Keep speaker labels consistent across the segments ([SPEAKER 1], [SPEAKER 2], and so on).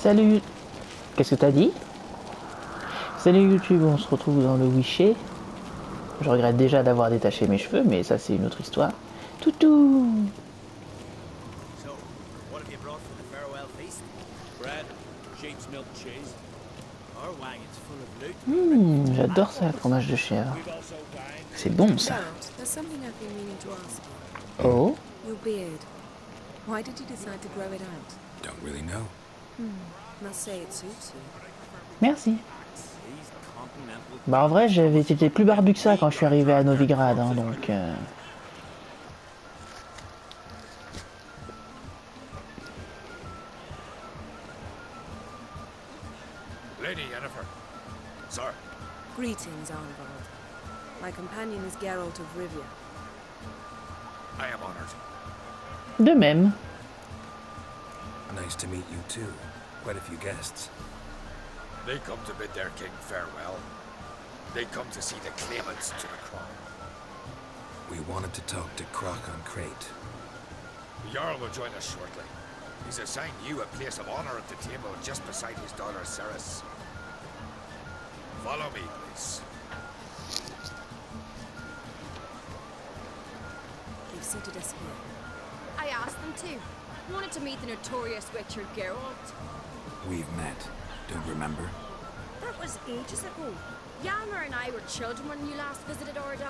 [SPEAKER 1] Salut. Qu'est-ce que t'as dit? Salut YouTube, on se retrouve dans le Wisher. Je regrette déjà d'avoir détaché mes cheveux, mais ça c'est une autre histoire. Toutou.
[SPEAKER 2] So, what have you brought for the farewell feast?
[SPEAKER 3] Bread, sheep's milk cheese.
[SPEAKER 2] Our wagon's full of loot.
[SPEAKER 1] J'adore ça, le fromage de chèvre.
[SPEAKER 3] We've also dined.
[SPEAKER 1] C'est bon ça.
[SPEAKER 4] Geralt, there's something I've been meaning to ask you.
[SPEAKER 1] Oh.
[SPEAKER 4] Your beard. Why did you decide to grow it out?
[SPEAKER 5] Don't really know.
[SPEAKER 4] Must say it suits you.
[SPEAKER 1] Merci.
[SPEAKER 2] These continental
[SPEAKER 1] Bah en vrai, j'avais été plus barbu que ça quand je suis arrivé à Novigrad, hein, donc...
[SPEAKER 5] Lady Yennefer.
[SPEAKER 2] Sir,
[SPEAKER 4] Greetings, Arnvald. My companion is Geralt of Rivia.
[SPEAKER 5] I am honored.
[SPEAKER 1] De même.
[SPEAKER 5] Nice to meet you too. Quite a few guests. They come to bid their king farewell. They come to see the claimants to the crown. We wanted to talk to Croc on Crate. The Jarl will join us shortly. He's assigned you a place of honor at the table just beside his daughter Ceres. Follow me, please.
[SPEAKER 4] They've seated us here.
[SPEAKER 6] I asked them to. Wanted to meet the notorious Witcher Geralt.
[SPEAKER 5] We've met. Don't remember?
[SPEAKER 6] That was ages ago. Yalmer and I were children when you last visited Orda.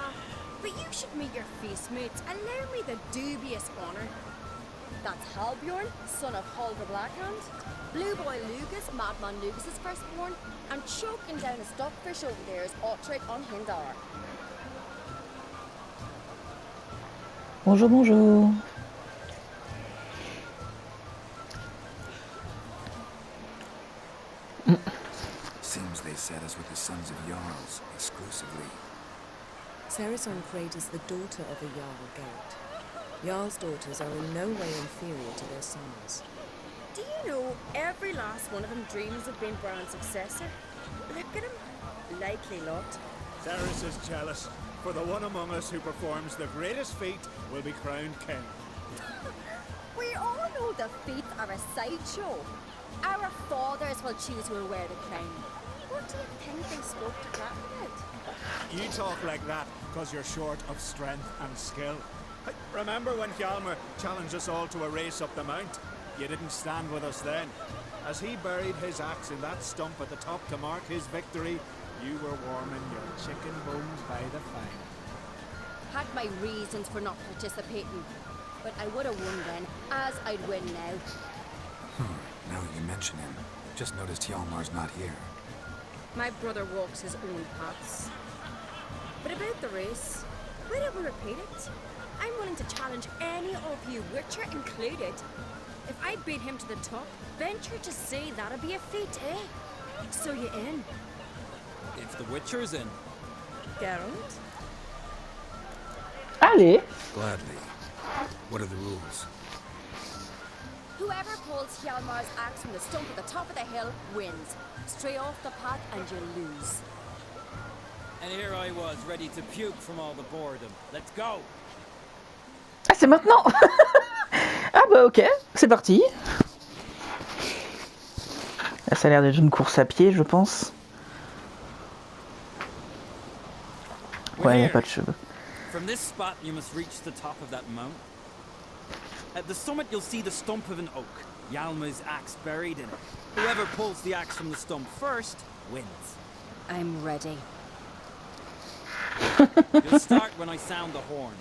[SPEAKER 6] But you should meet your face mates. Allow me the dubious honour. That's Halbjorn, son of Holger Blackhand. Blue Boy Lucas, Madman Lucas's firstborn. And choking down a stockfish over there is Otrek on Hindar.
[SPEAKER 1] Bonjour, bonjour.
[SPEAKER 5] Seems they set us with the sons of Jarls exclusively.
[SPEAKER 4] Ceres on Crate is the daughter of a Jarl, Geralt. Jarl's daughters are in no way inferior to their sons.
[SPEAKER 6] Do you know every last one of them dreams of being Bran's successor? Look at him. Likely lot.
[SPEAKER 2] Ceres is jealous, for the one among us who performs the greatest feat will be crowned king.
[SPEAKER 6] We all know the feet are a sideshow. Our fathers will choose who will wear the crown. What do you think they spoke to Crack about?
[SPEAKER 2] You talk like that because you're short of strength and skill. Remember when Hjalmar challenged us all to a race up the mount? You didn't stand with us then. As he buried his axe in that stump at the top to mark his victory, you were warming your chicken bones by the fire.
[SPEAKER 6] Had my reasons for not participating, but I would have won then, as I'd win now.
[SPEAKER 5] Now that you mention him, just noticed Hjalmar's not here.
[SPEAKER 6] My brother walks his own paths. But about the race, why don't we repeat it? I'm willing to challenge any of you, Witcher included. If I beat him to the top, venture to say that'd be a feat, eh? So you in?
[SPEAKER 3] If the Witcher's in.
[SPEAKER 4] Geralt?
[SPEAKER 1] Allez.
[SPEAKER 5] Gladly. What are the rules?
[SPEAKER 6] Whoever pulls Hjalmar's axe from the stump at the top of the hill wins. Stray off the path and you lose.
[SPEAKER 3] And here I was, ready to puke from all the boredom. Let's go!
[SPEAKER 1] Ah, c'est maintenant. Ah bah ok, c'est parti. Là, ça a l'air d'être une course à pied, je pense. Ouais, y a pas de cheveux.
[SPEAKER 3] From this spot, you must reach the top of that mount. At the summit, you'll see the stump of an oak. Yalma's axe buried in it. Whoever pulls the axe from the stump first wins.
[SPEAKER 6] I'm ready.
[SPEAKER 3] You'll start when I sound the horn.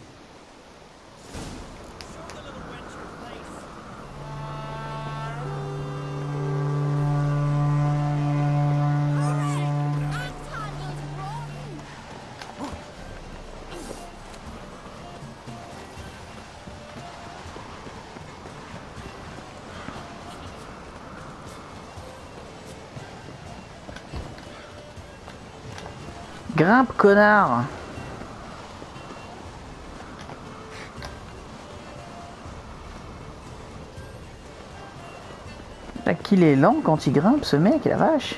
[SPEAKER 1] Grimpe, connard. Putain, qu'il est lent quand il grimpe, ce mec, la vache.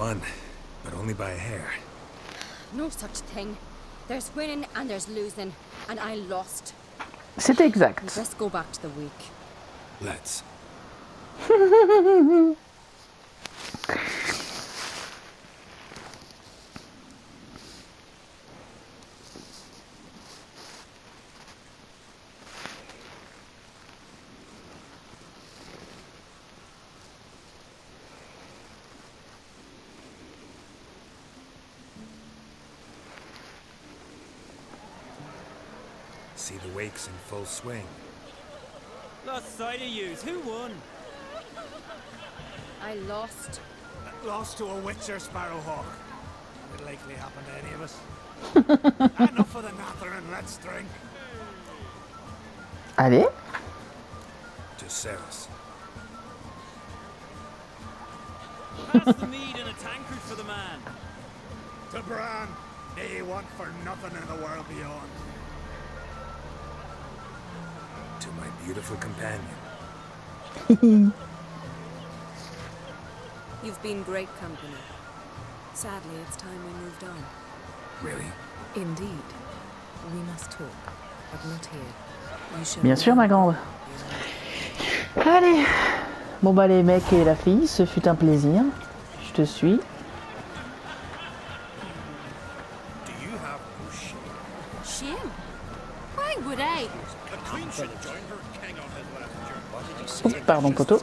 [SPEAKER 5] won, but only by a hair.
[SPEAKER 6] No such thing. There's winning and there's losing, and I lost.
[SPEAKER 1] C'est exact.
[SPEAKER 6] Let's go back to the week.
[SPEAKER 5] Let's. See the wakes in full swing.
[SPEAKER 3] Lost sight of yous. Who won?
[SPEAKER 6] I lost.
[SPEAKER 2] Lost to a witcher sparrowhawk. It'll likely happen to any of us. Enough of the natter and let's drink.
[SPEAKER 1] Allez.
[SPEAKER 5] To Ceres.
[SPEAKER 3] Pass the mead in a tankard for the man.
[SPEAKER 2] To Bran, he want for nothing in the world beyond.
[SPEAKER 5] To my beautiful companion.
[SPEAKER 4] You've been great company. Sadly, it's time we moved on.
[SPEAKER 5] Really?
[SPEAKER 4] Indeed. We must talk, but not here. You shall
[SPEAKER 1] Bien sûr, ma grande. Allez. Bon bah les mecs et la fille, ce fut un plaisir. Je te suis.
[SPEAKER 2] Do you have no shame?
[SPEAKER 6] Shame? Why would I?
[SPEAKER 2] The queen should join her king on his left journey. What did you
[SPEAKER 1] Oups,
[SPEAKER 2] say?
[SPEAKER 1] pardon, poteau.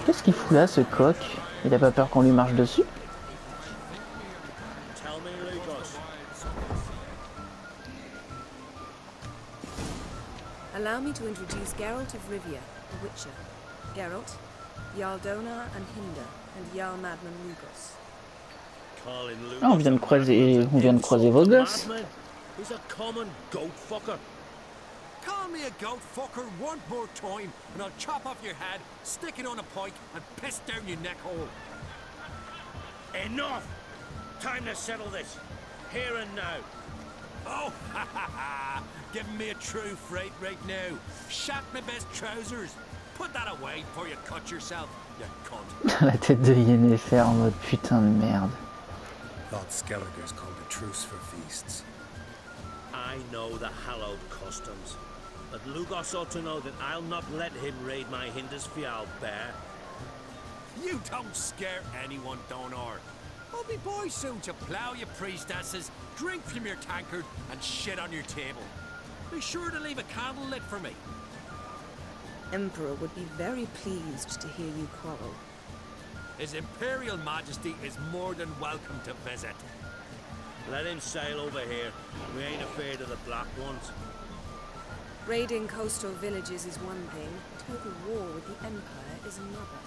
[SPEAKER 1] Qu'est-ce qu'il fout là, ce coq? Il a pas peur qu'on lui marche dessus?
[SPEAKER 3] Tell me, Lugos.
[SPEAKER 4] Allow me to introduce Geralt of Rivia, the Witcher. Geralt, Jarl Dona and Hinder, and Jarl Madman Lugos.
[SPEAKER 1] Ah, on vient de croiser vos gosses.
[SPEAKER 7] He's a common goat fucker.
[SPEAKER 5] Call me a goat fucker one more time, and I'll chop off your head, stick it on a pike, and piss down your neck hole.
[SPEAKER 7] Enough! Time to settle this. Here and now.
[SPEAKER 5] Oh, ha ha ha! Giving me a true fright right now. Shat my best trousers. Put that away before you cut yourself, you cunt.
[SPEAKER 1] La tête de Yennefer en mode putain de merde.
[SPEAKER 5] Thought Skelliger's called a truce for feasts.
[SPEAKER 7] I know the hallowed customs, but Lugos ought to know that I'll not let him raid my Hindisfial bear.
[SPEAKER 5] You don't scare anyone, Donar. I'll be boys soon to plough your priestesses, drink from your tankard, and shit on your table. Be sure to leave a candle lit for me.
[SPEAKER 4] Emperor would be very pleased to hear you quarrel.
[SPEAKER 5] His Imperial Majesty is more than welcome to visit.
[SPEAKER 7] Let him sail over here. We ain't afraid of the Black Ones.
[SPEAKER 4] Raiding coastal villages is one thing, total war with the Empire is another.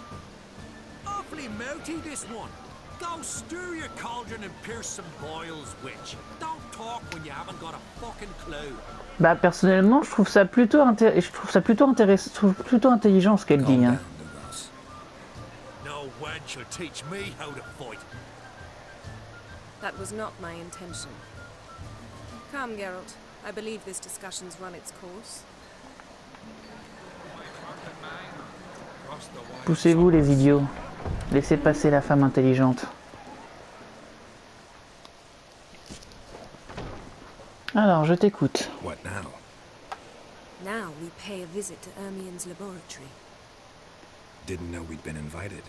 [SPEAKER 5] Awfully mouty, this one. Go stir your cauldron and pierce some boils, witch. Don't talk when you haven't got a fucking clue.
[SPEAKER 1] Bah personnellement, je trouve ça plutôt intéressant, je trouve plutôt intelligent ce qu'elle dit. Hein.
[SPEAKER 5] No wench will teach me how to fight.
[SPEAKER 4] That was not my intention. Come, Geralt. I believe this discussion's run its course.
[SPEAKER 1] Poussez-vous les idiots. Laissez passer la femme intelligente. Alors, je t'écoute.
[SPEAKER 5] What now?
[SPEAKER 4] Now we pay a visit to Ermien's laboratory.
[SPEAKER 5] Didn't know we'd been invited.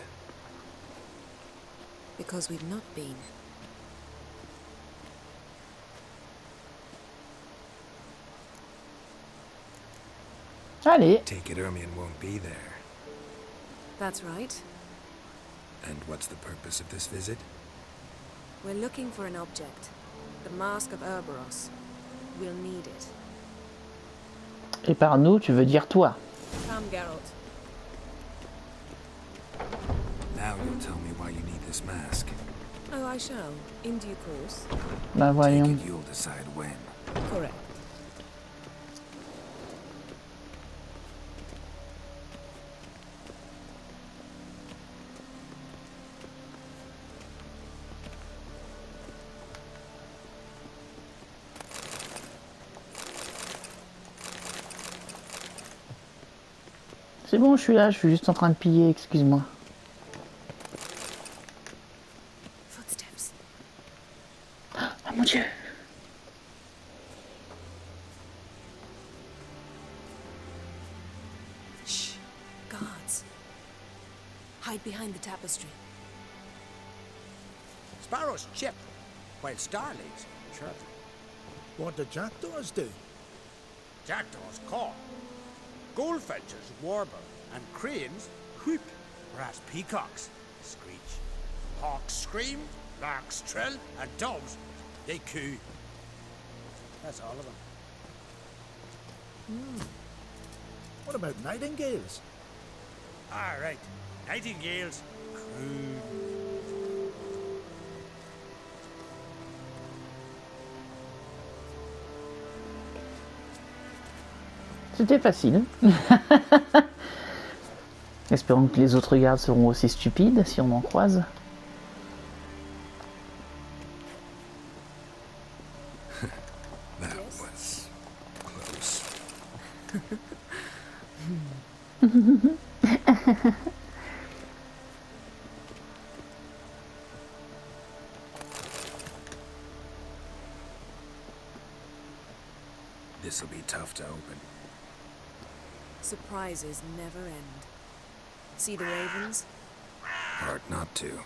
[SPEAKER 4] Because we've not been.
[SPEAKER 1] Allez.
[SPEAKER 5] Take it Ermien won't be there.
[SPEAKER 4] That's right.
[SPEAKER 5] And what's the purpose of this visit?
[SPEAKER 4] We're looking for an object. The Mask of Urboros. We'll need it.
[SPEAKER 1] Et par nous, tu veux dire toi.
[SPEAKER 4] Come, Geralt.
[SPEAKER 5] Now you'll tell me why you need this mask.
[SPEAKER 4] Oh, I shall. In due course.
[SPEAKER 1] Bah
[SPEAKER 5] Take
[SPEAKER 1] voyons.
[SPEAKER 5] it you'll decide when.
[SPEAKER 4] Correct.
[SPEAKER 1] C'est bon, je suis là, je suis juste en train de piller, excuse-moi.
[SPEAKER 4] Footsteps.
[SPEAKER 1] Ah mon Dieu.
[SPEAKER 4] Shh. Guards. Hide behind the tapestry.
[SPEAKER 7] Sparrows chip, while starlings chirp.
[SPEAKER 2] What do jackdaws do?
[SPEAKER 7] Jackdaws caw. Goldfinches warble, and cranes whoop, whereas peacocks screech. Hawks scream, larks trill, and doves, they coo. That's all of them.
[SPEAKER 2] What about nightingales?
[SPEAKER 7] All right, nightingales croon.
[SPEAKER 1] C'était facile. Espérons que les autres gardes seront aussi stupides si on en croise.
[SPEAKER 5] That was close. This'll be tough to open.
[SPEAKER 4] Surprises never end. See the ravens?
[SPEAKER 5] Hard not to.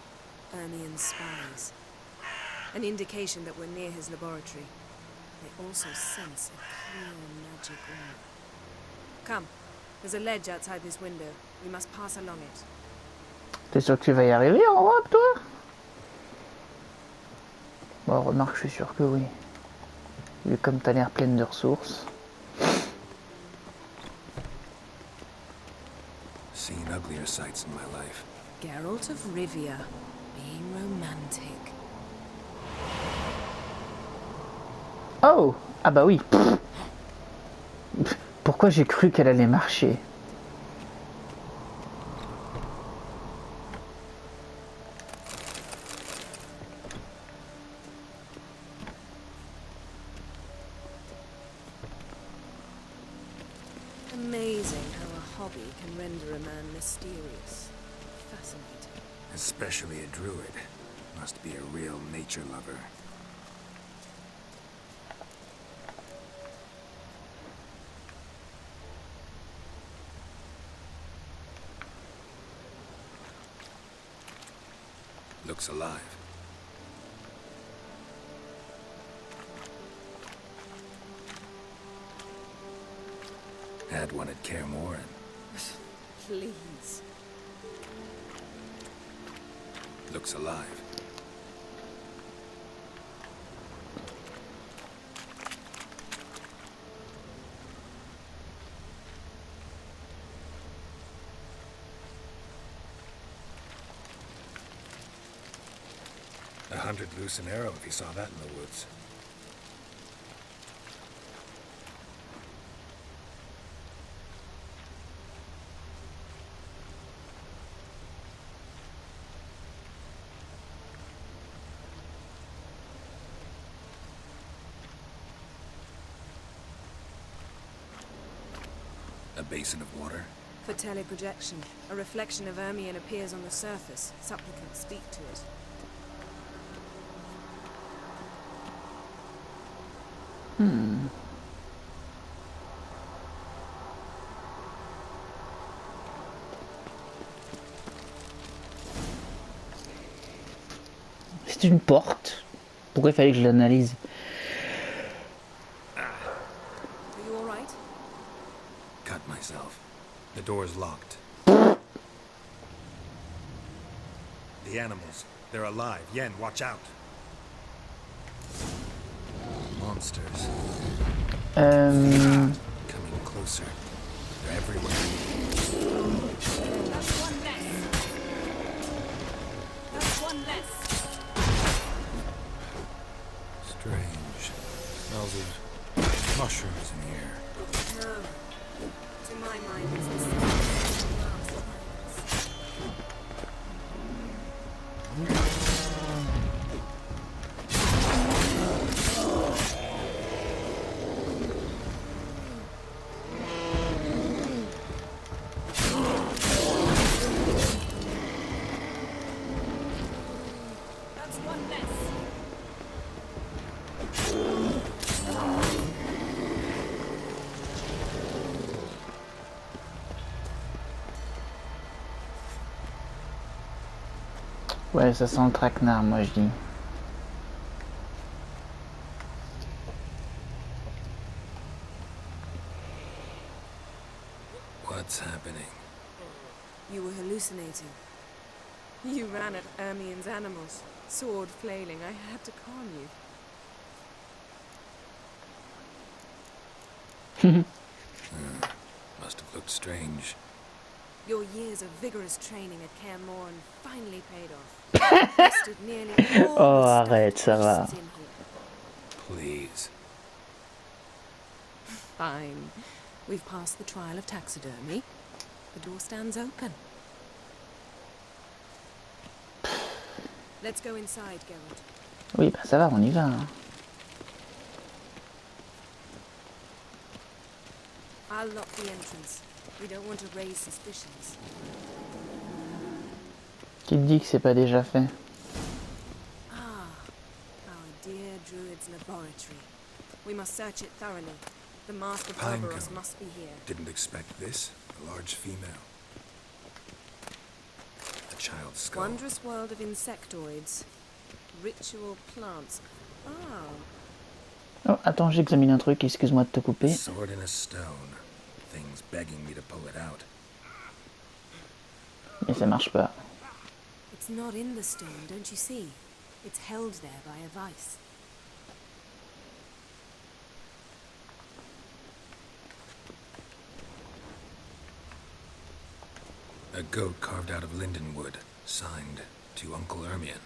[SPEAKER 4] Ermian's spies. An indication that we're near his laboratory. They also sense a clear magic aura. Come. There's a ledge outside this window. We must pass along it.
[SPEAKER 1] T'es sûr que tu vas y arriver en Europe, toi? Bon, remarque, je suis sûr que oui. Vu comme t'as l'air pleine de ressources.
[SPEAKER 5] Seen uglier sights in my life.
[SPEAKER 4] Geralt of Rivia, being romantic.
[SPEAKER 1] Oh! Ah bah oui. Pourquoi j'ai cru qu'elle allait marcher?
[SPEAKER 4] Amazing how a hobby can render a man mysterious. Fascinating.
[SPEAKER 5] Especially a druid. Must be a real nature lover. Looks alive. Had one at Kaer Morhen.
[SPEAKER 4] Please.
[SPEAKER 5] Looks alive. $100 loose an arrow if you saw that in the woods. A basin of water.
[SPEAKER 4] For teleprojection, a reflection of Ermion appears on the surface. Supplicants speak to it.
[SPEAKER 1] C'est une porte. Pourquoi il fallait que je l'analyse?
[SPEAKER 4] Are you all right?
[SPEAKER 5] Cut myself. The door's locked. The animals. They're alive. Yen, watch out. Monsters. Coming closer. They're everywhere.
[SPEAKER 6] That's one less. That's one less.
[SPEAKER 5] Strange. Smells of mushrooms in here.
[SPEAKER 4] No. To my mind, it's the same as the last times.
[SPEAKER 1] Ouais, ça sent le traquenard, moi je dis.
[SPEAKER 5] What's happening?
[SPEAKER 4] You were hallucinating. You ran at Ermien's animals, sword flailing. I had to calm you.
[SPEAKER 5] Must have looked strange.
[SPEAKER 4] Your years of vigorous training at Kaer Morhen finally paid off. Bested nearly all
[SPEAKER 1] Oh,
[SPEAKER 4] the
[SPEAKER 1] arrête,
[SPEAKER 4] stuffed
[SPEAKER 1] ça va.
[SPEAKER 4] beasts in here.
[SPEAKER 5] Please.
[SPEAKER 4] Fine. We've passed the trial of taxidermy. The door stands open. Let's go inside, Geralt.
[SPEAKER 1] Oui, bah ça va, on y va. Hein.
[SPEAKER 4] I'll lock the entrance. We don't want to raise suspicions.
[SPEAKER 1] Qui te dit que c'est pas déjà fait?
[SPEAKER 4] Ah, our dear druid's laboratory. We must search it thoroughly. The mask of
[SPEAKER 5] Pine
[SPEAKER 4] Barbaros
[SPEAKER 5] cone.
[SPEAKER 4] must be here.
[SPEAKER 5] Didn't expect this. A large female. A child's skull.
[SPEAKER 4] Wondrous world of insectoids. Ritual plants. Ah,
[SPEAKER 1] Oh, attends, j'examine un truc, excuse-moi de te couper.
[SPEAKER 5] Sword in a stone. Things begging me to pull it out.
[SPEAKER 1] Mais ça marche pas.
[SPEAKER 4] it's not in the stone, don't you see? It's held there by a vice.
[SPEAKER 5] A goat carved out of linden wood. Signed to Uncle Ermion.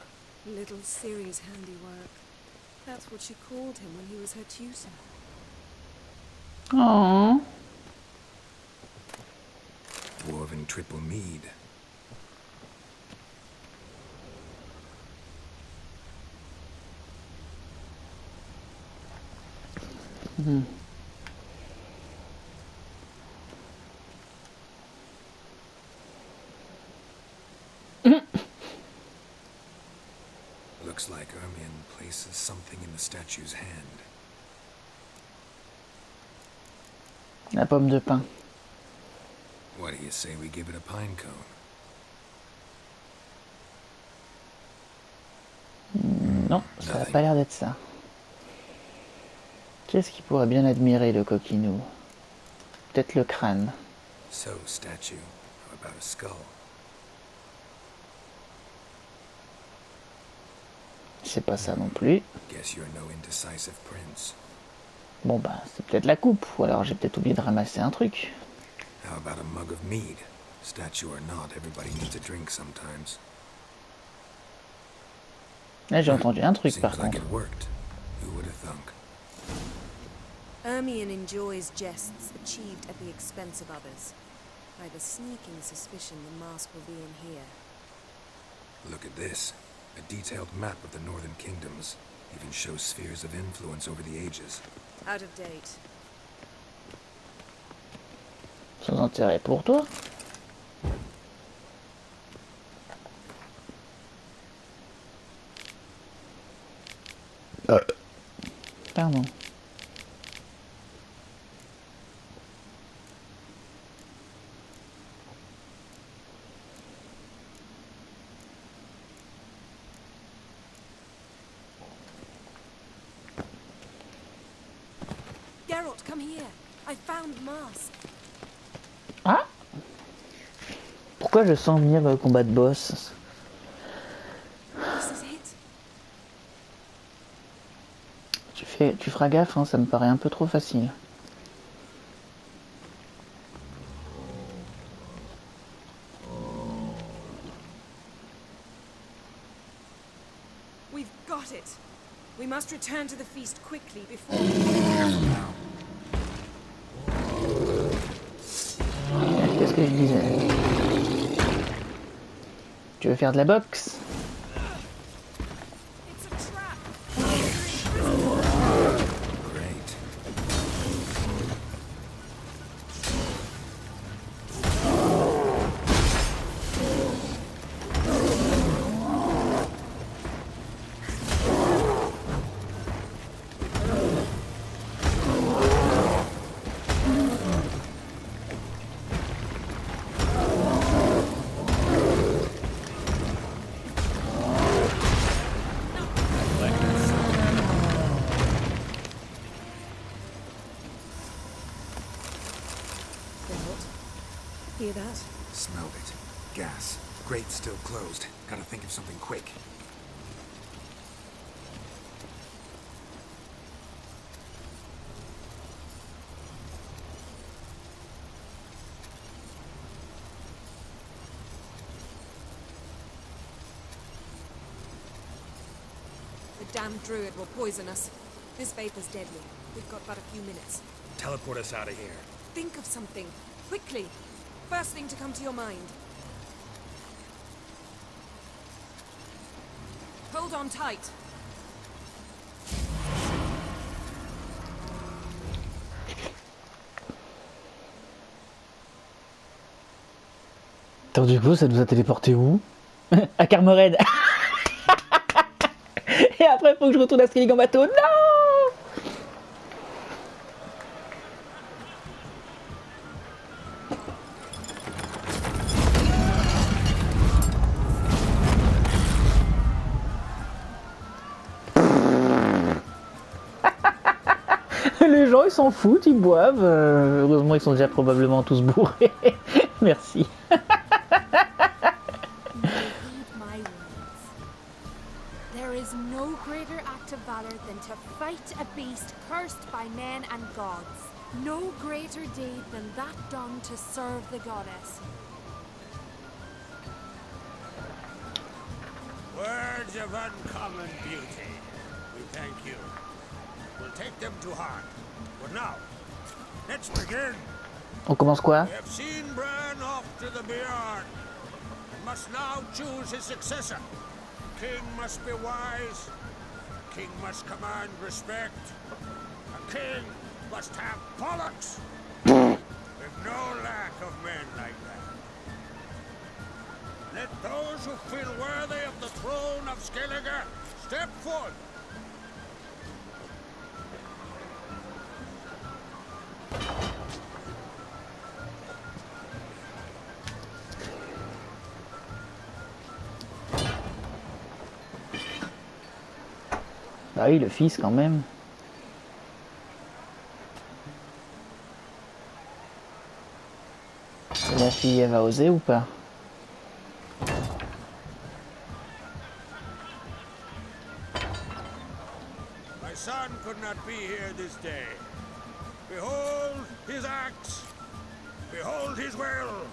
[SPEAKER 4] Little Ciri's handiwork. That's what she called him when he was her tutor.
[SPEAKER 1] Oh.
[SPEAKER 5] Dwarven triple mead. Looks like Ermion places something in the statue's hand.
[SPEAKER 1] La pomme de pin.
[SPEAKER 5] What do you say we give it a pine cone?
[SPEAKER 1] Non, ça a pas l'air d'être ça. Qu'est-ce qui pourrait bien admirer le coquinou? Peut-être le crâne.
[SPEAKER 5] So, statue. How about a skull?
[SPEAKER 1] C'est pas ça non plus.
[SPEAKER 5] Guess you're no indecisive prince.
[SPEAKER 1] Bon bah, c'est peut-être la coupe, ou alors j'ai peut-être oublié de ramasser un truc.
[SPEAKER 5] How about a mug of mead? Statue or not, everybody needs a drink sometimes.
[SPEAKER 1] Là j'ai entendu un truc
[SPEAKER 5] Seems
[SPEAKER 1] par
[SPEAKER 5] like
[SPEAKER 1] contre.
[SPEAKER 5] it worked. Who would have thunk?
[SPEAKER 4] Ermion enjoys jests achieved at the expense of others. I have a sneaking suspicion the mask will be in here.
[SPEAKER 5] Look at this. A detailed map of the northern kingdoms. Even shows spheres of influence over the ages.
[SPEAKER 4] Out of date.
[SPEAKER 1] Sans intérêt pour toi. Pardon.
[SPEAKER 4] Geralt, come here. I found the mask.
[SPEAKER 1] Ah! Pourquoi je sens venir le combat de boss?
[SPEAKER 4] This is it.
[SPEAKER 1] Tu feras gaffe, hein, ça me paraît un peu trop facile.
[SPEAKER 4] We've got it. We must return to the feast quickly before...
[SPEAKER 1] Qu'est-ce que je disais? Tu veux faire de la boxe?
[SPEAKER 4] It's a trap.
[SPEAKER 5] Great.
[SPEAKER 4] hear that?
[SPEAKER 5] Smelled it. Gas. Grate still closed. Gotta think of something quick.
[SPEAKER 4] The damned druid will poison us. This vapor's deadly. We've got but a few minutes.
[SPEAKER 5] Teleport us out of here.
[SPEAKER 4] Think of something. Quickly. First thing to come to your mind. Hold on tight.
[SPEAKER 1] Donc du coup, ça nous a téléporté où? À Carmored. Et après, faut que je retourne à Skellig en bateau. Non! Les gens, ils s'en foutent, ils boivent. Heureusement, ils sont déjà probablement tous bourrés. Merci.
[SPEAKER 6] Heed my words. There is no greater act of valor than to fight a beast cursed by men and gods. No greater deed than that done to serve the goddess.
[SPEAKER 7] Words of uncommon beauty. We thank you. We'll take them to heart. But now, let's begin.
[SPEAKER 1] On commence quoi?
[SPEAKER 7] We have seen Bran off to the Beyond, and must now choose his successor. King must be wise. King must command respect. A king must have bollocks. We've no lack of men like that. Let those who feel worthy of the throne of Skellig step forth.
[SPEAKER 1] Bah oui, le fils quand même. Et la fille, elle va oser ou pas?
[SPEAKER 7] My son could not be here this day. Behold his acts. Behold his will.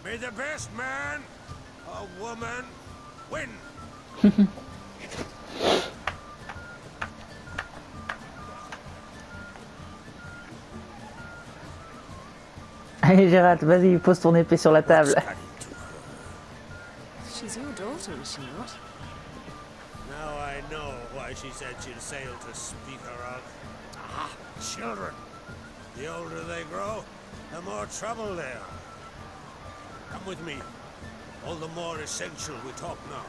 [SPEAKER 7] May the best man or woman win.
[SPEAKER 1] Allez Gérald, vas-y, pose ton épée sur la table.
[SPEAKER 4] She's your daughter, is she not?
[SPEAKER 7] Now I know why she said she'll sail to speak her of. Ah, children. The older they grow, the more trouble they are. Come with me. All the more essential we talk now.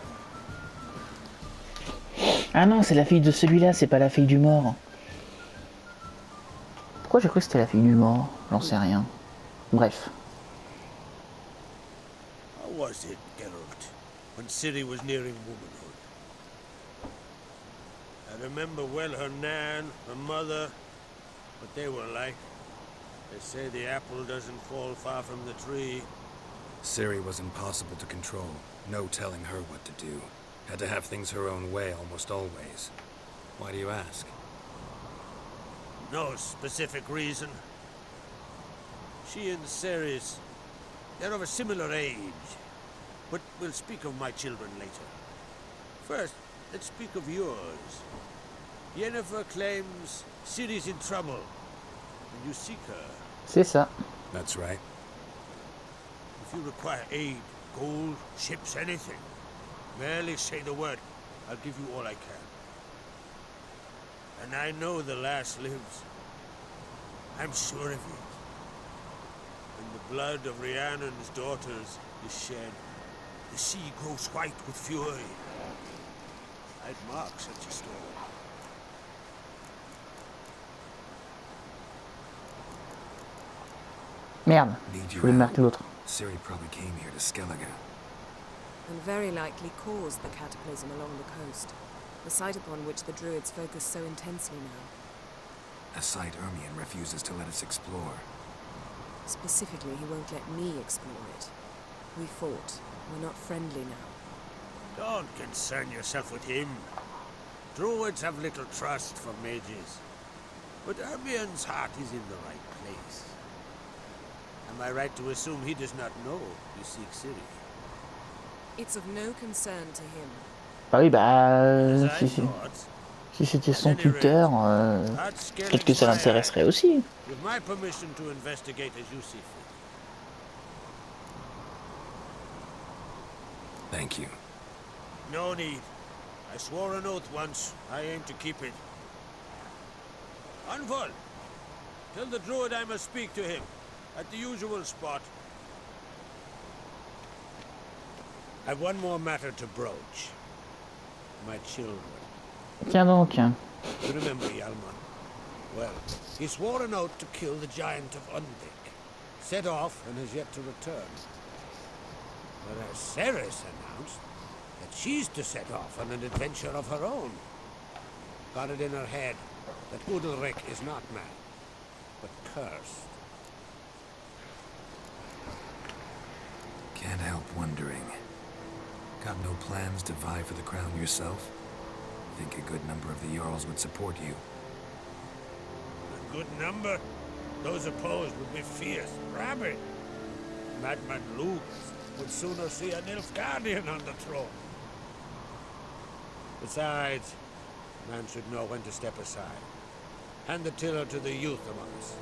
[SPEAKER 1] Ah non, c'est la fille de celui-là, c'est pas la fille du mort. Pourquoi j'ai cru que c'était la fille du mort? J'en sais rien. Bref.
[SPEAKER 7] How was it, Geralt, when Ciri was nearing womanhood? I remember well her nan, her mother, what they were like. They say the apple doesn't fall far from the tree.
[SPEAKER 5] Ciri was impossible to control. No telling her what to do. Had to have things her own way almost always. Why do you ask?
[SPEAKER 7] No specific reason. She and Ceres, they're of a similar age. But we'll speak of my children later. First, let's speak of yours. Yennefer claims Ciri's in trouble, and you seek her.
[SPEAKER 1] C'est ça.
[SPEAKER 5] That's right.
[SPEAKER 7] If you require aid, gold, ships, anything, merely say the word. I'll give you all I can. And I know the lass lives. I'm sure of it. When the blood of Rhiannon's daughters is shed, the sea grows white with fury. I'd mark such a storm.
[SPEAKER 1] Merde,
[SPEAKER 5] Need
[SPEAKER 1] je
[SPEAKER 5] your
[SPEAKER 1] voulais
[SPEAKER 5] help.
[SPEAKER 1] marquer l'autre.
[SPEAKER 5] Ciri probably came here to Skellige.
[SPEAKER 4] And very likely caused the cataclysm along the coast, the site upon which the druids focus so intensely now.
[SPEAKER 5] A site Ermion refuses to let us explore.
[SPEAKER 4] Specifically, he won't let me explore it. We fought. We're not friendly now.
[SPEAKER 7] Don't concern yourself with him. Druids have little trust for mages. But Ermion's heart is in the right place. Am I right to assume he does not know you seek Ciri?
[SPEAKER 4] It's of no concern to him.
[SPEAKER 1] Bah oui, bah...
[SPEAKER 7] As I
[SPEAKER 1] Si,
[SPEAKER 7] thought,
[SPEAKER 1] si c'était son tuteur,
[SPEAKER 7] at
[SPEAKER 1] peut-être que ça
[SPEAKER 7] Skelling's my
[SPEAKER 1] l'intéresserait
[SPEAKER 7] eye.
[SPEAKER 1] aussi.
[SPEAKER 7] With my permission to investigate as you see fit.
[SPEAKER 5] Thank you.
[SPEAKER 7] No need. I swore an oath once. I aim to keep it. Unfall! Tell the druid I must speak to him. At the usual spot. I've one more matter to broach. My children.
[SPEAKER 1] Tiens donc.
[SPEAKER 7] You remember Hjalmar? Well, he swore an oath to kill the giant of Undvik. Set off and has yet to return. Whereas Ceres announced that she's to set off on an adventure of her own. Got it in her head that Udalric is not mad, but cursed.
[SPEAKER 5] Can't help wondering. Got no plans to vie for the crown yourself? Think a good number of the Jarls would support you.
[SPEAKER 7] A good number? Those opposed would be fierce, rabid. Madman Luke would sooner see a Nilfgaardian on the throne. Besides, a man should know when to step aside. Hand the tiller to the youth among us.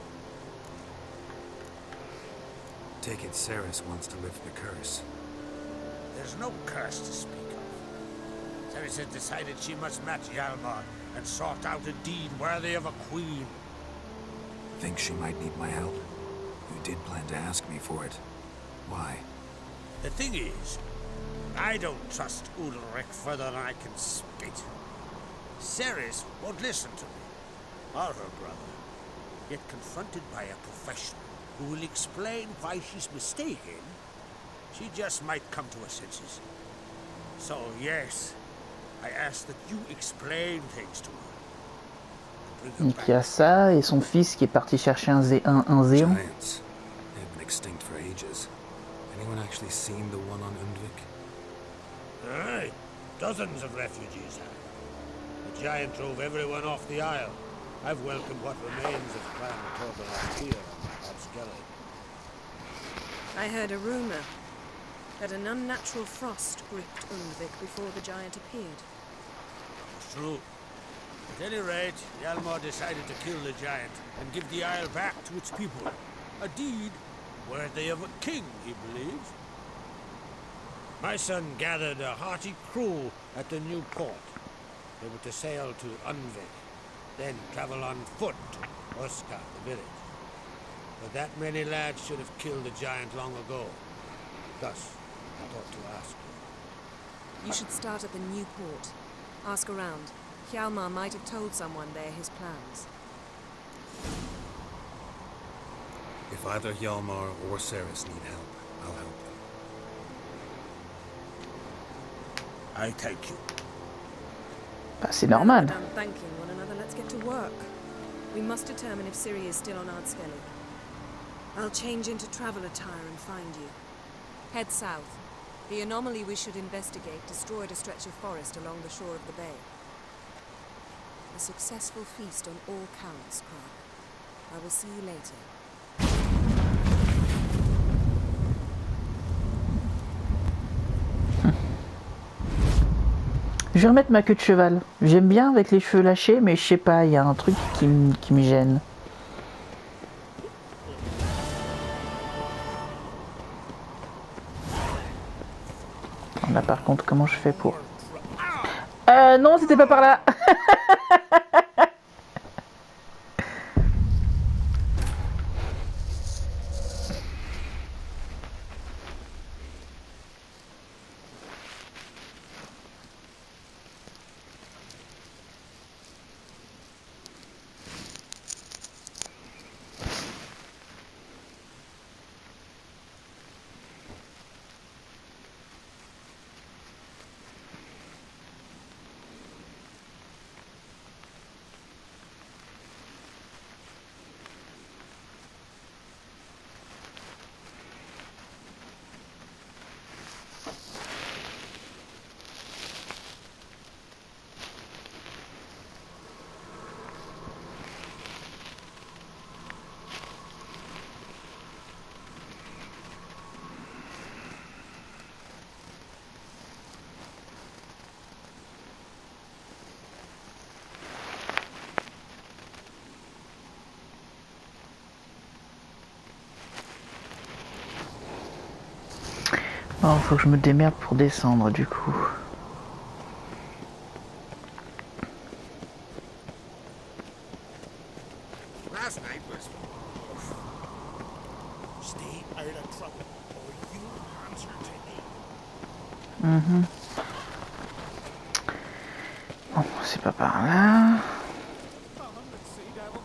[SPEAKER 5] Take it Ceres wants to lift the curse.
[SPEAKER 7] There's no curse to speak of. Ceres has decided she must match Hjalmar and sought out a deed worthy of a queen.
[SPEAKER 5] Think she might need my help? You did plan to ask me for it. Why?
[SPEAKER 7] The thing is, I don't trust Udalric further than I can spit. Ceres won't listen to me, or her brother. Yet confronted by a professional who will explain why she's mistaken, she just might come to her senses. So yes, I ask that you explain things to her. And bring
[SPEAKER 1] Donc
[SPEAKER 7] her
[SPEAKER 1] il y a
[SPEAKER 7] back.
[SPEAKER 1] ça et son fils qui est parti chercher un zéon.
[SPEAKER 5] Giants. They've been extinct for ages. Anyone actually seen the one on Undvik?
[SPEAKER 7] Aye, dozens of refugees have. The giant drove everyone off the isle. I've welcomed what remains of Clan Torbalon here on Skellig.
[SPEAKER 4] I heard a rumor that an unnatural frost gripped Undvik before the giant appeared.
[SPEAKER 7] It's true. At any rate, Hjalmar decided to kill the giant and give the isle back to its people. A deed worthy of a king, he believes. My son gathered a hearty crew at the new port. They were to sail to Undvik, then travel on foot to Oska, the village. But that many lads should have killed the giant long ago. Thus, I thought to ask you.
[SPEAKER 4] You should start at the new port. Ask around. Hjalmar might have told someone there his plans.
[SPEAKER 5] If either Hjalmar or Ceres need help, I'll help them.
[SPEAKER 7] I thank you.
[SPEAKER 1] Bah, c'est
[SPEAKER 4] Now
[SPEAKER 1] normal.
[SPEAKER 4] we're done thanking one another, let's get to work. We must determine if Ciri is still on Ardskellig. I'll change into travel attire and find you. Head south. The anomaly we should investigate destroyed a stretch of forest along the shore of the bay. A successful feast on all counts, Krog. I will see you later.
[SPEAKER 1] Je vais remettre ma queue de cheval. J'aime bien avec les cheveux lâchés, mais je sais pas, il y a un truc qui me gêne. Là par contre, comment je fais pour... non, c'était pas par là. Oh, faut que je me démerde pour descendre du coup.
[SPEAKER 5] Last night was...
[SPEAKER 2] Stay out of trouble, or you answer to me.
[SPEAKER 1] Bon, c'est pas par là.
[SPEAKER 2] A hundred sea devils.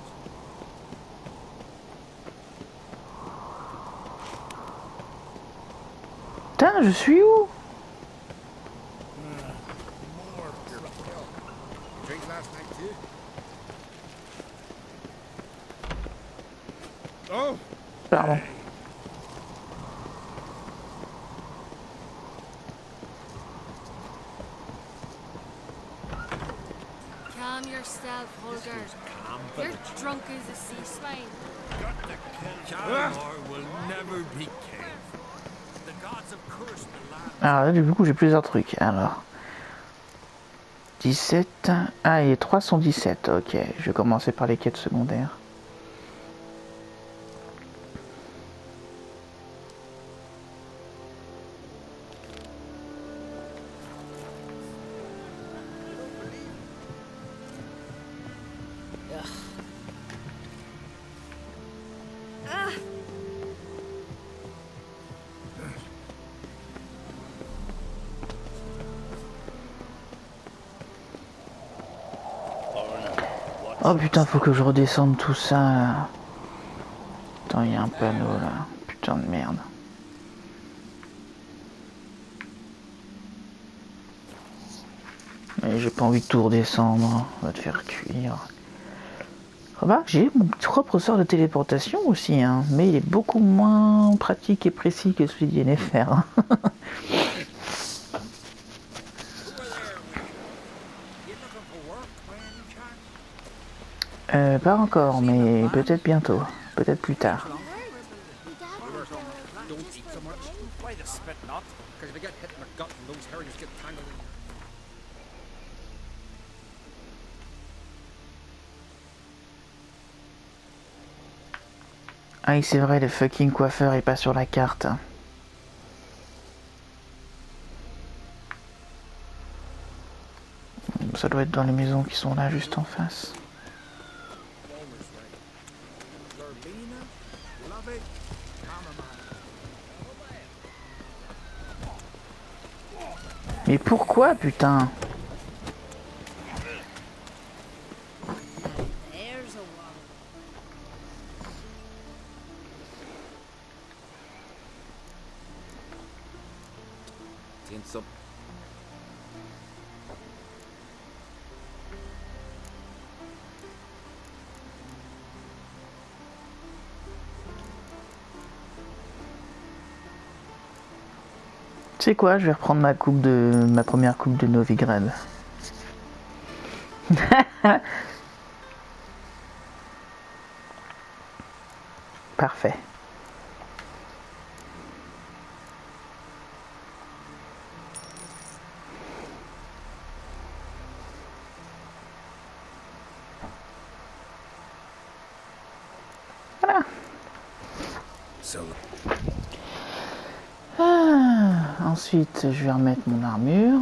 [SPEAKER 1] Putain, je suis où?
[SPEAKER 2] More trouble.
[SPEAKER 5] You drink last night too? Oh!
[SPEAKER 1] Pardon.
[SPEAKER 6] Calm yourself, Holger. You're drunk as a sea swine.
[SPEAKER 7] Calmar will never be king. The gods have cursed the land.
[SPEAKER 1] Alors là, du coup, j'ai plusieurs trucs. Alors, 17. Ah, et les 3 sont 17. Ok, je vais commencer par les quêtes secondaires. Oh putain, faut que je redescende tout ça. Attends, il y a un panneau là. Putain de merde. Mais j'ai pas envie de tout redescendre. On va te faire cuire. Remarque, j'ai mon propre sort de téléportation aussi, hein, mais il est beaucoup moins pratique et précis que celui d'INFR. Pas encore, mais peut-être bientôt. Peut-être plus tard.
[SPEAKER 3] Don't eat so much. Why the spit not? Because if I get hit in the gut and those herrings get tangled in.
[SPEAKER 1] Ah oui, c'est vrai, le fucking coiffeur est pas sur la carte. Ça doit être dans les maisons qui sont là, juste en face.
[SPEAKER 2] Verbena, lovey, chamomile.
[SPEAKER 1] Mais pourquoi, putain?
[SPEAKER 6] There's a one.
[SPEAKER 3] Tense up.
[SPEAKER 1] Tu sais quoi, je vais reprendre ma première coupe de Novigrad. Parfait. Voilà.
[SPEAKER 5] So,
[SPEAKER 1] Ensuite, je vais remettre mon armure.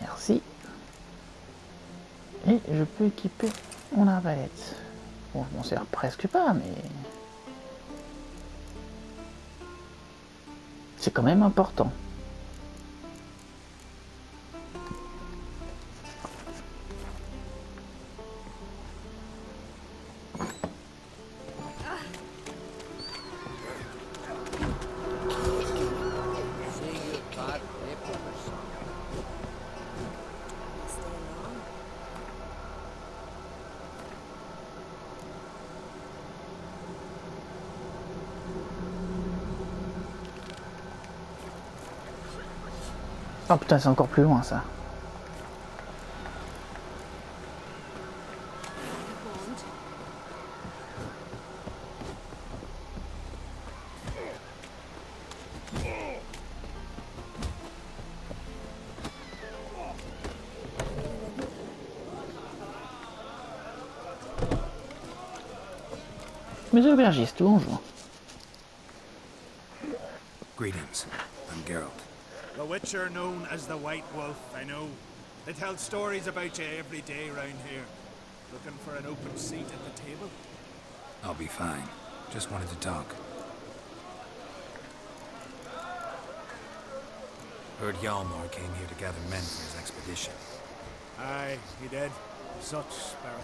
[SPEAKER 1] Merci. Et je peux équiper mon arbalète. Bon, je m'en sers presque pas, mais... c'est quand même important.
[SPEAKER 4] Stay along.
[SPEAKER 1] Oh putain, c'est encore plus loin ça.
[SPEAKER 6] Bond.
[SPEAKER 1] Monsieur l'aubergiste, bonjour.
[SPEAKER 5] Greetings. I'm Geralt.
[SPEAKER 2] The Witcher known as the White Wolf, I know. They tell stories about you every day round here. Looking for an open seat at the table?
[SPEAKER 5] I'll be fine. Just wanted to talk. Heard Hjalmar came here to gather men for his expedition.
[SPEAKER 2] Aye, he did. Such spirit.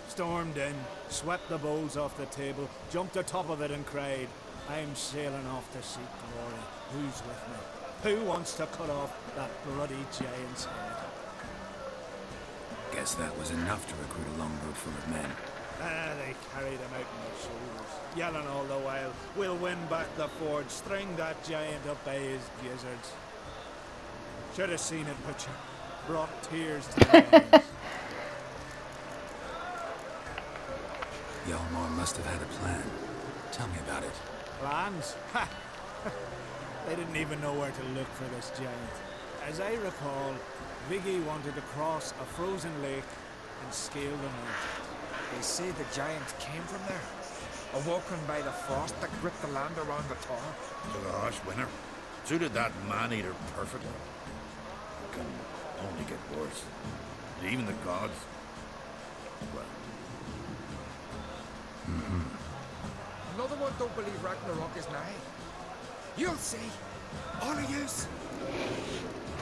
[SPEAKER 2] Stormed in, swept the bowls off the table, jumped atop of it and cried, I'm sailing off to seek glory. Who's with me? Who wants to cut off that bloody giant's head?
[SPEAKER 5] Guess that was enough to recruit a longboat full of men.
[SPEAKER 2] They carried him out on their shoulders, yelling all the while, we'll win back the forge, string that giant up by his gizzards. Should have seen it, Butcher. Brought tears to my eyes.
[SPEAKER 5] Hjalmar must have had a plan. Tell me about it.
[SPEAKER 2] Plans? Ha! They didn't even know where to look for this giant. As I recall, Viggy wanted to cross a frozen lake and scale the mountain.
[SPEAKER 8] They say the giant came from there. Awoken by the frost that gripped the land around the tower.
[SPEAKER 9] To the harsh winter. Suited that man-eater perfectly. It can only get worse. Even the gods. Well.
[SPEAKER 8] Another one don't believe Ragnarok is nigh. You'll see. All of yous.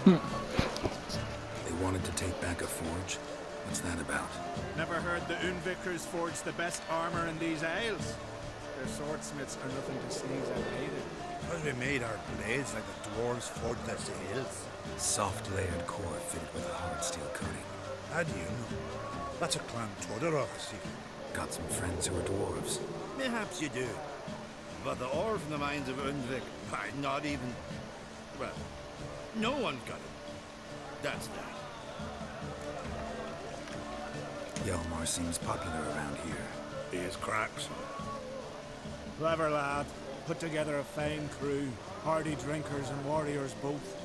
[SPEAKER 5] They wanted to take back a forge? What's that about?
[SPEAKER 2] Never heard the Unvikers forge the best armor in these isles. Their swordsmiths are nothing to sneeze at either.
[SPEAKER 9] Because we made our blades like the dwarves forged their sails.
[SPEAKER 5] Soft layered core fitted with a hard steel coating.
[SPEAKER 9] How do you know? That's a clan Todorok secret.
[SPEAKER 5] Got some friends who are dwarves.
[SPEAKER 9] Mayhaps you do. But the ore from the mines of Undvik, not even... Well, no one's got it. That's that.
[SPEAKER 5] Hjalmar seems popular around here.
[SPEAKER 9] He has cracks.
[SPEAKER 2] Clever lad. Put together a fine crew. Hardy drinkers and warriors both.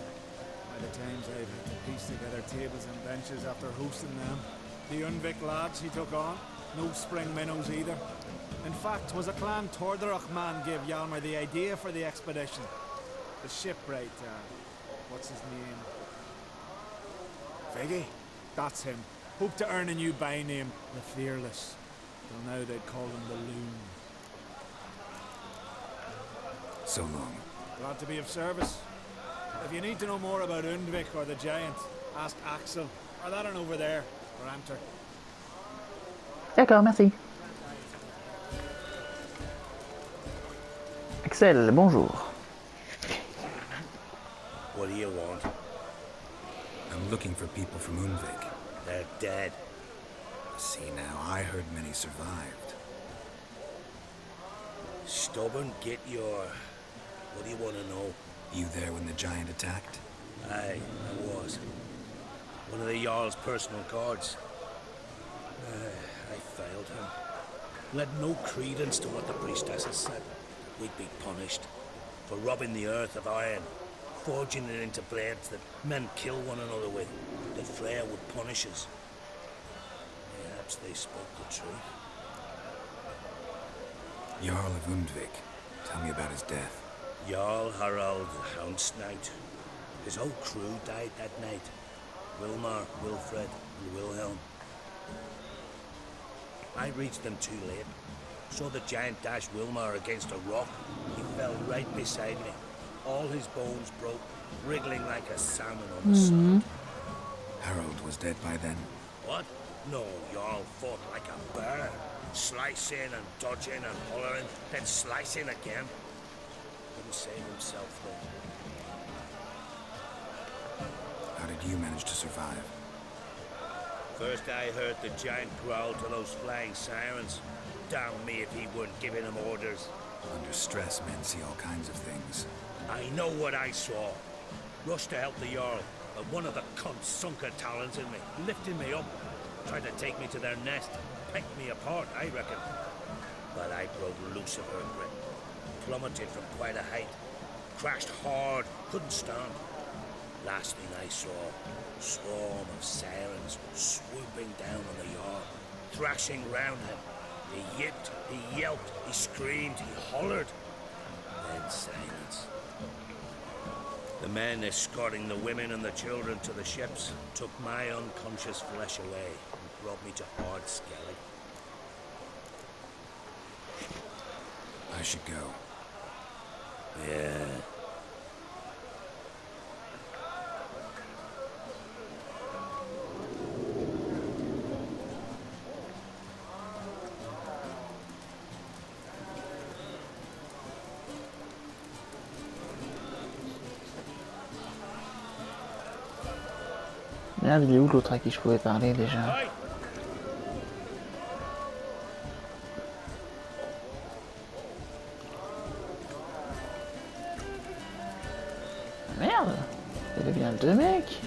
[SPEAKER 2] By the times I've had to piece together tables and benches after hosting them. The Unvik lads he took on. No spring minnows either. In fact, was a clan Tordorok man gave Hjalmar the idea for the expedition. The shipwright, what's his name? Viggy? That's him. Hoped to earn a new by name, the Fearless. Till now they'd call him the Loon.
[SPEAKER 5] So long.
[SPEAKER 2] Glad to be of service. If you need to know more about Undvik or the Giant, ask Axel, or that one over there, or Amter.
[SPEAKER 1] D'accord, merci. Axel, bonjour.
[SPEAKER 7] What do you want?
[SPEAKER 5] I'm looking for people from Undvik.
[SPEAKER 7] They're dead.
[SPEAKER 5] See now, I heard many survived.
[SPEAKER 7] Stubborn, get your... What do you want to know?
[SPEAKER 5] You there when the giant attacked?
[SPEAKER 7] Aye, I was. One of the Jarl's personal guards. I failed him. Led no credence to what the priestesses said. We'd be punished for robbing the earth of iron, forging it into blades that men kill one another with, that Freya would punish us. Perhaps they spoke the truth.
[SPEAKER 5] Jarl of Undvik. Tell me about his death.
[SPEAKER 7] Jarl Harald Houndsnight. His whole crew died that night. Wilmar, Wilfred, and Wilhelm. I reached them too late. Saw the giant dash Wilmar against a rock. He fell right beside me. All his bones broke, wriggling like a salmon on the sand.
[SPEAKER 5] Harold was dead by then.
[SPEAKER 7] What? No, Jarl fought like a bear. Slicing and dodging and hollering, then slicing again. Couldn't save himself though.
[SPEAKER 5] How did you manage to survive?
[SPEAKER 7] First I heard the giant growl to those flying sirens. Damn me if he weren't giving them orders.
[SPEAKER 5] Under stress, men see all kinds of things.
[SPEAKER 7] I know what I saw. Rushed to help the Jarl, but one of the cunts sunk her talons in me, lifting me up. Tried to take me to their nest, pecked me apart, I reckon. But I broke loose of her grip. Plummeted from quite a height. Crashed hard, couldn't stand. Last thing I saw, swarm of sirens swooping down on the Jarl, thrashing round him. He yipped, he yelped, he screamed, he hollered. Then silence. The men escorting the women and the children to the ships took my unconscious flesh away and brought me to Ard Skellig.
[SPEAKER 5] I should go.
[SPEAKER 7] Yeah.
[SPEAKER 1] Merde, il est où l'autre à qui je pouvais parler déjà?
[SPEAKER 7] Aye.
[SPEAKER 1] Merde! Il y avait bien deux mecs!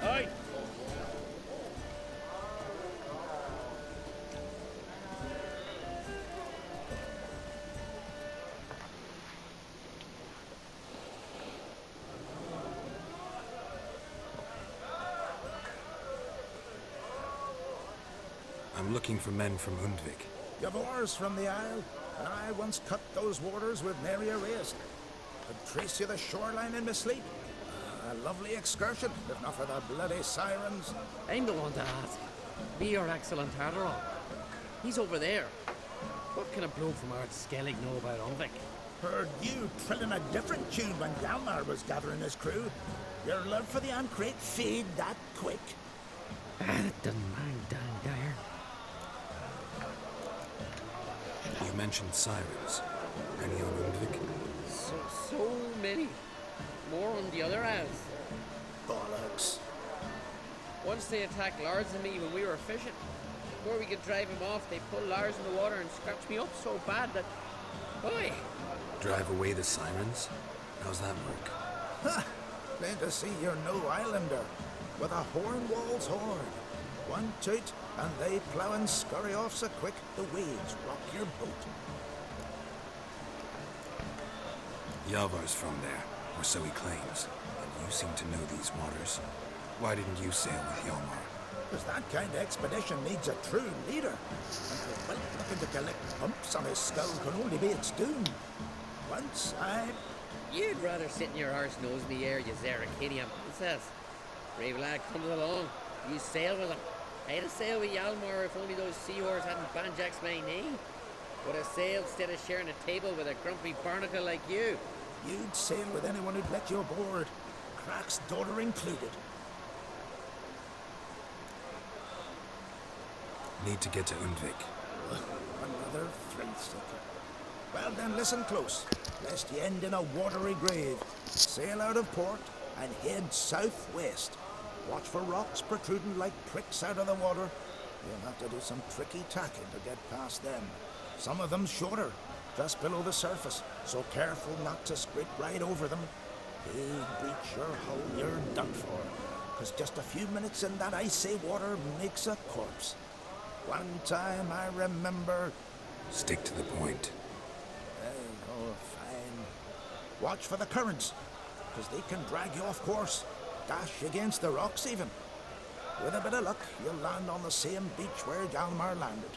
[SPEAKER 7] Aye.
[SPEAKER 5] I'm looking for men from Undvik.
[SPEAKER 2] Gavors from the Isle, and I once cut those waters with nary a race. Could trace you the shoreline in my sleep. A lovely excursion, if not for the bloody sirens.
[SPEAKER 10] I'm the one to ask. Be your excellent Tartaron. He's over there. What can a bloke from Ard Skellig know about Ulvik?
[SPEAKER 2] Heard you trilling a different tune when Hjalmar was gathering his crew. Your love for the Ancrate fade that quick.
[SPEAKER 10] It doesn't mind down there.
[SPEAKER 5] You mentioned sirens. Any on Undvik?
[SPEAKER 10] So many. More on the other house.
[SPEAKER 2] Bollocks.
[SPEAKER 10] Once they attacked Lars and me when we were fishing. Before we could drive him off, they pulled Lars in the water and scratched me up so bad that... Oi!
[SPEAKER 5] Drive away the sirens? How's that work?
[SPEAKER 2] Ha! Plain to see you're no islander. With a horn wall's horn. One toot, and they plough and scurry off so quick the waves rock your boat.
[SPEAKER 5] Yavar's from there, or so he claims. And you seem to know these waters. Why didn't you sail with Hjalmar?
[SPEAKER 2] Because that kind of expedition needs a true leader. And the wilt looking to collect bumps on his skull can only be its doom. Once I...
[SPEAKER 10] You'd rather sit in your arse nose in the air, you Zeracanian princess. Brave lad comes along. You sail with him. I'd have sailed with Hjalmar if only those seahorses hadn't banjaxed my knee. Would have sailed instead of sharing a table with a grumpy barnacle like you.
[SPEAKER 2] You'd sail with anyone who'd let you aboard. Crack's daughter included.
[SPEAKER 5] Need to get to Undvik.
[SPEAKER 2] Another thrill seeker. Well then, listen close, lest ye end in a watery grave. Sail out of port and head southwest. Watch for rocks protruding like pricks out of the water. You'll have to do some tricky tacking to get past them. Some of them shorter, just below the surface, so careful not to scrape right over them. Big breach your hull, you're done for. 'Cause just a few minutes in that icy water makes a corpse. One time I remember...
[SPEAKER 5] Stick to the point.
[SPEAKER 2] Oh, fine. Watch for the currents, 'cause they can drag you off course. Dash against the rocks even. With a bit of luck, you'll land on the same beach where Hjalmar landed.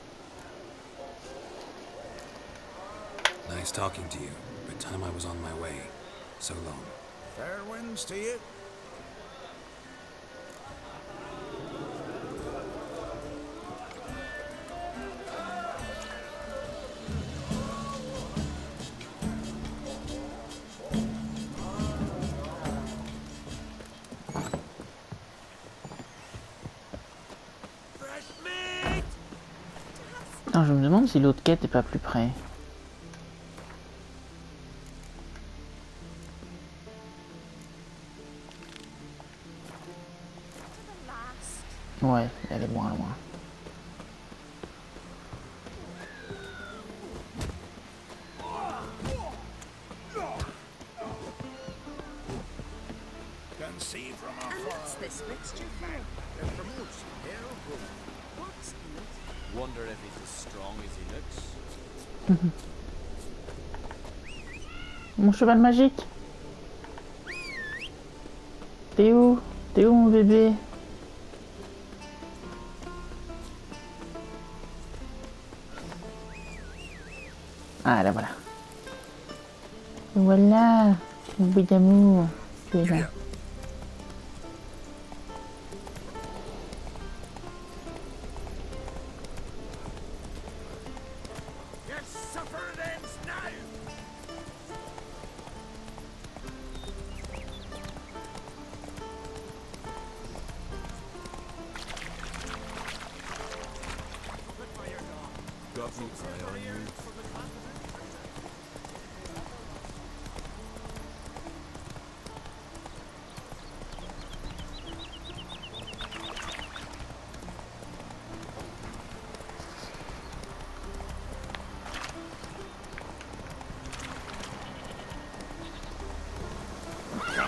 [SPEAKER 5] Nice talking to you, but time I was on my way. So long.
[SPEAKER 2] Fair winds to you.
[SPEAKER 1] Non, je me demande si l'autre quête est pas plus près. Ouais, elle est moins loin.
[SPEAKER 2] Can see from
[SPEAKER 4] And
[SPEAKER 2] afar.
[SPEAKER 4] what's this mixture for?
[SPEAKER 2] It promotes hair growth.
[SPEAKER 4] What's in it?
[SPEAKER 3] Wonder if he's as strong as he looks.
[SPEAKER 1] Mon cheval magique. T'es où? T'es où mon bébé? Ah là voilà. Voilà. Mon bébé d'amour. Tu es là.
[SPEAKER 7] Your suffering ends now!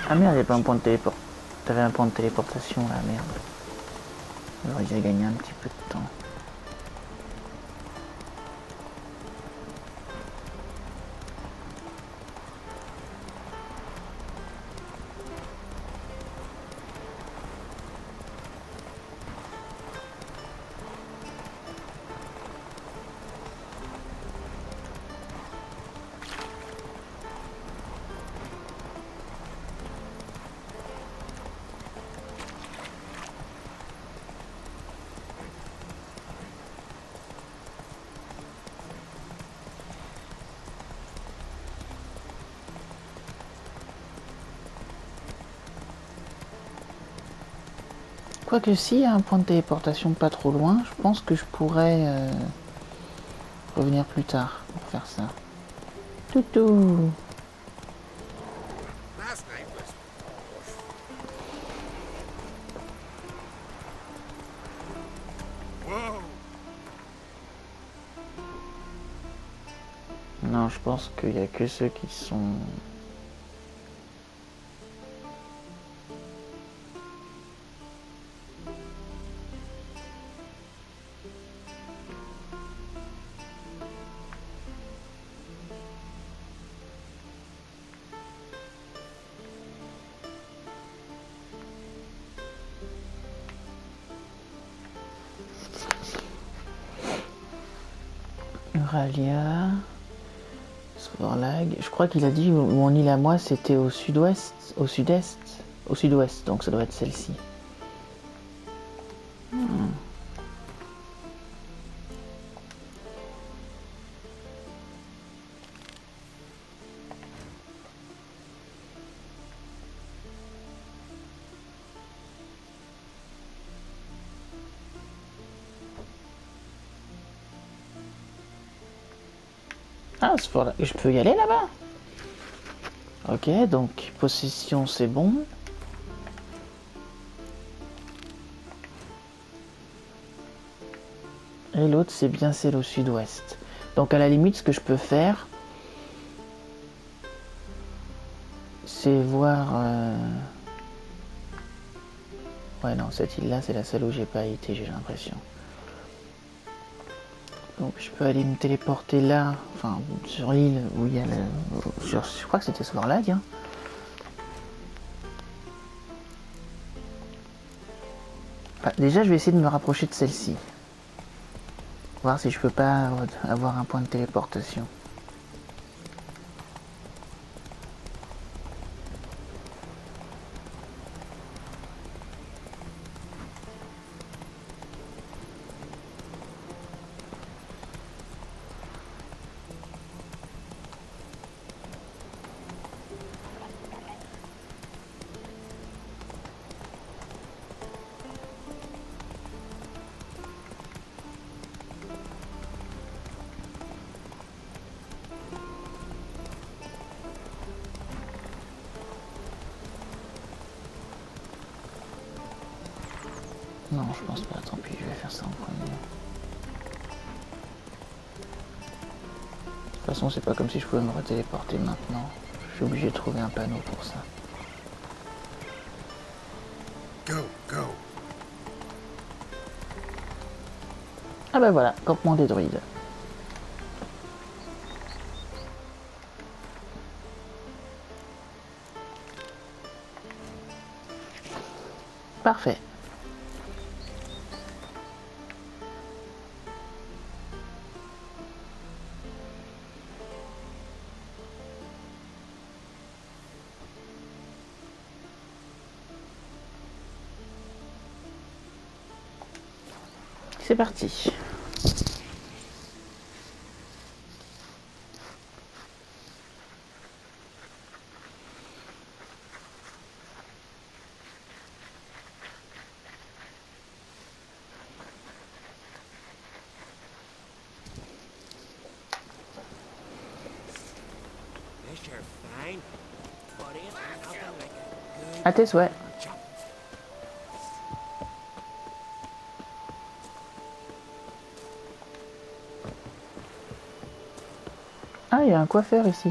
[SPEAKER 1] Ah merde, il n'y a pas un point de téléport. T'avais un point de téléportation là, merde. Alors j'ai gagné un petit peu de temps. Quoique si, il y a un point de téléportation pas trop loin, je pense que je pourrais revenir plus tard pour faire ça. Toutou.
[SPEAKER 7] Last night was... Whoa!
[SPEAKER 1] Non, je pense qu'il n'y a que ceux qui sont... Euralia, Svorlag, je crois qu'il a dit mon île à moi c'était au sud-ouest, au sud-est, au sud-ouest, donc ça doit être celle-ci. Ah, Svorlag, je peux y aller là-bas? Ok, donc possession c'est bon. Et l'autre c'est bien celle au sud-ouest. Donc à la limite ce que je peux faire, c'est voir... Ouais non, cette île là c'est la seule où j'ai pas été, j'ai l'impression. Donc je peux aller me téléporter là, enfin sur l'île où il y a le... je crois que c'était Svorlag. Hein. Ah, déjà je vais essayer de me rapprocher de celle-ci. Voir si je peux pas avoir un point de téléportation. Non, je pense pas, tant pis, je vais faire ça en premier. De toute façon, c'est pas comme si je pouvais me retéléporter maintenant. Je suis obligé de trouver un panneau pour ça.
[SPEAKER 7] Go, go.
[SPEAKER 1] Ah bah voilà, campement des druides. Parfait. C'est parti. À tes souhaits. Ah, il y a un coiffeur ici.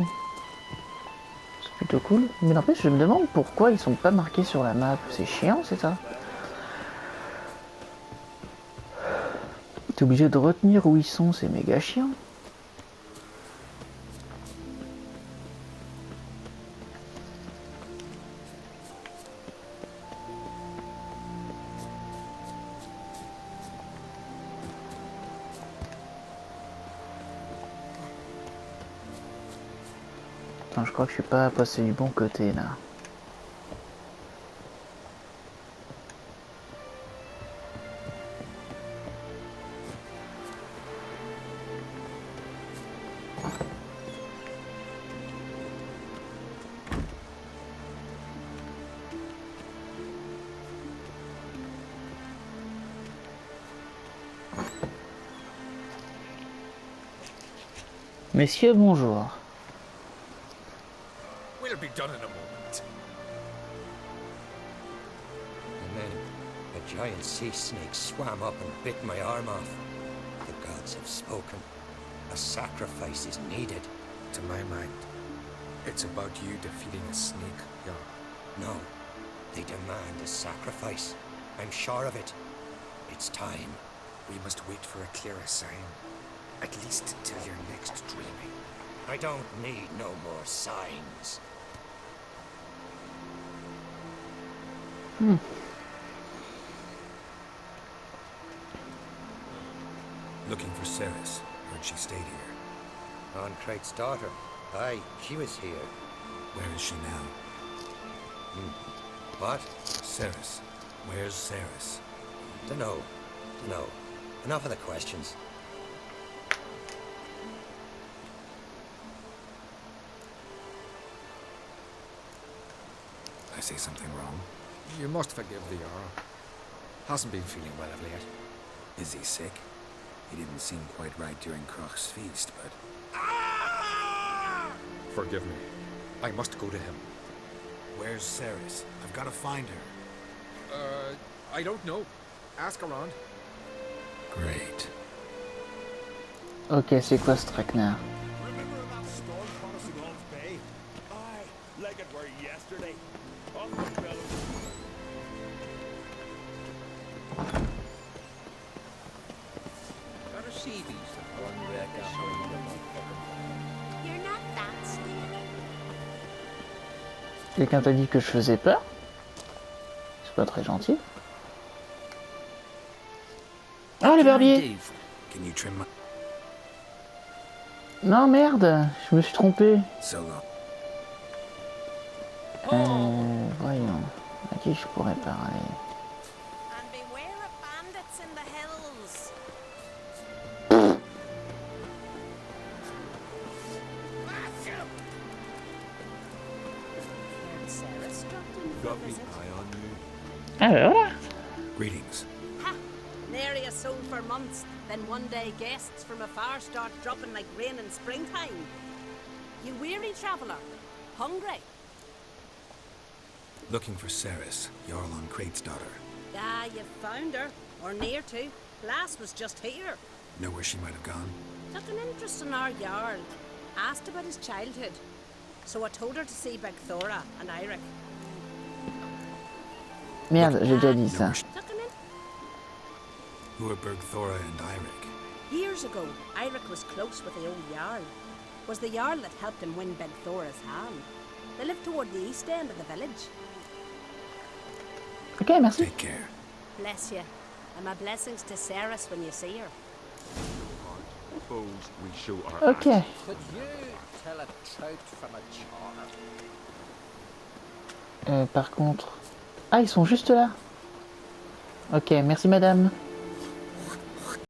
[SPEAKER 1] C'est plutôt cool. Mais n'empêche, je me demande pourquoi ils sont pas marqués sur la map. C'est chiant, c'est ça. T'es obligé de retenir où ils sont, c'est méga chiant. Attends, je crois que je suis pas passé du bon côté là. Messieurs, bonjour.
[SPEAKER 5] We'll be done in a moment.
[SPEAKER 11] And then a giant sea snake swam up and bit my arm off. The gods have spoken. A sacrifice is needed.
[SPEAKER 5] To my mind, it's about you defeating a snake, Jarl.
[SPEAKER 11] No, they demand a sacrifice. I'm sure of it. It's time.
[SPEAKER 5] We must wait for a clearer sign. At least till your next dreaming.
[SPEAKER 11] I don't need no more signs.
[SPEAKER 5] Looking for Ceres. Heard she stayed here.
[SPEAKER 11] On Crate's daughter. Aye, she was here.
[SPEAKER 5] Where is she now?
[SPEAKER 11] What?
[SPEAKER 5] Ceres. Where's Ceres?
[SPEAKER 11] Dunno. Enough of the questions.
[SPEAKER 5] I say something wrong? You must forgive the Jarl. Hasn't been feeling well of late. Is he sick? He didn't seem quite right during Crach's feast, but... Forgive me. I must go to him. Where's Ceres? I've got to find her. I don't know. Ask around. Great.
[SPEAKER 1] Ok, c'est quoi ce traquenard?
[SPEAKER 2] Remember that storm crossing Old Bay? Aye, like it were yesterday. On the bellows.
[SPEAKER 6] You're not that skinny.
[SPEAKER 1] Quelqu'un t'a dit que je faisais peur? C'est pas très gentil. Ah, le barbier!
[SPEAKER 5] Can you trim my...
[SPEAKER 1] Non, merde, je me suis trompé.
[SPEAKER 5] So long.
[SPEAKER 1] Voyons. À qui je pourrais parler?
[SPEAKER 6] And beware of bandits in the hills. Sarah's dropped in for a visit.
[SPEAKER 1] Ah, ben voilà.
[SPEAKER 5] Greetings.
[SPEAKER 6] Ha! Nary a soul for months. Then one day guests from afar start dropping like rain in springtime. You weary traveller? Hungry?
[SPEAKER 5] Looking for Ceres, Jarl on Crate's daughter.
[SPEAKER 6] Ah, you've found her. Or near to. Lass was just here.
[SPEAKER 5] Know where she might have gone?
[SPEAKER 6] Took an interest in our Jarl. Asked about his childhood. So I told her to see Big Thora and Eric.
[SPEAKER 1] Merde, j'ai déjà dit ça.
[SPEAKER 6] Took an in
[SPEAKER 5] Who are Bergthora and Eirik?
[SPEAKER 6] Years ago, Eric was close with the old Jarl. Was the Jarl that helped him win Big Thora's hand. They lived toward the east end of the village.
[SPEAKER 1] Ok, merci.
[SPEAKER 5] Take care.
[SPEAKER 12] Bless you. And my blessings to Ceres when you see her.
[SPEAKER 1] Ok.
[SPEAKER 11] Could you tell a trout from a char?
[SPEAKER 1] Par contre... Ah, ils sont juste là. Ok, merci madame.